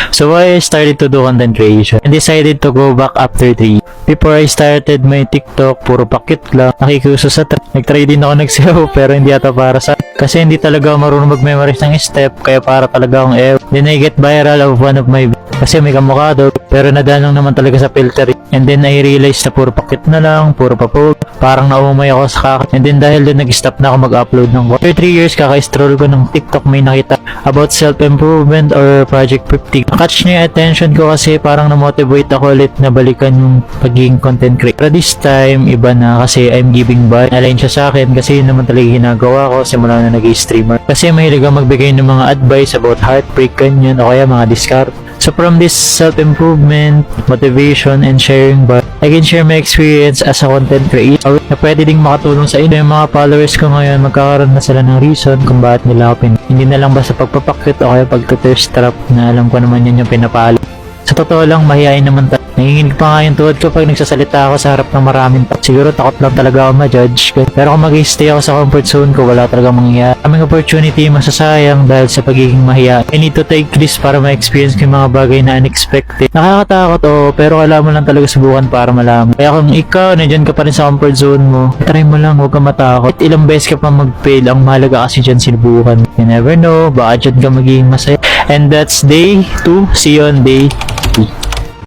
So why I started to do content creation and decided to go back after 3. Before I started my TikTok, puro pakit lang. Nakikiuso sa nag-try din ako nagsayaw pero hindi ata para sa kasi hindi talaga ako marunong mag-memorize ng step kaya para talaga akong Then I get viral of one of my kasi may kamukha daw pero nadaan lang naman talaga sa filter. And then I realized na puro pakit na lang, puro papog. Parang naumay ako sa kakat. And then dahil doon nag-stop na ako mag-upload ng after 3 years kaka-stroll ko ng TikTok may nakita about self-improvement or Project 50. Catch niya yung attention ko kasi parang na-motivate ako ulit na balikan yung pagiging content creator. Pero this time, iba na kasi I'm giving back. Align siya sa akin kasi yun naman talaga ginagawa ko simula na nag-streamer. Kasi mahilig ako magbigay ng mga advice about heartbreak, ganyan, o kaya mga discard. So from this self-improvement, motivation, and sharing back, I can share my experience as a content creator na pwede ding makatulong sa inyo. Yung mga followers ko ngayon, magkakaroon na sila ng reason kung bakit nila ako hindi na lang basta pagpapakit o kaya pag-thirst trap na alam ko naman yun yung pinapalo. Sa totoo lang, mahihain naman tayo. Nanginginig pa nga yung tuhod ko pag nagsasalita ako sa harap ng maraming tao. Siguro takot lang talaga ako ma-judge. Pero kung mag-stay ako sa comfort zone ko, wala talagang mangyayari. Aming opportunity masasayang dahil sa pagiging mahiya. I need to take this para ma-experience ko yung mga bagay na unexpected. Nakakatakot pero kailangan mo lang talaga subukan para malaman. Kaya kung ikaw, nandiyan ka pa rin sa comfort zone mo, try mo lang, huwag ka matakot. At ilang beses ka pa mag-fail, ang mahalaga kasi dyan sinubukan. You never know, baka dyan ka magiging masaya. And that's day 2. See you on day 3.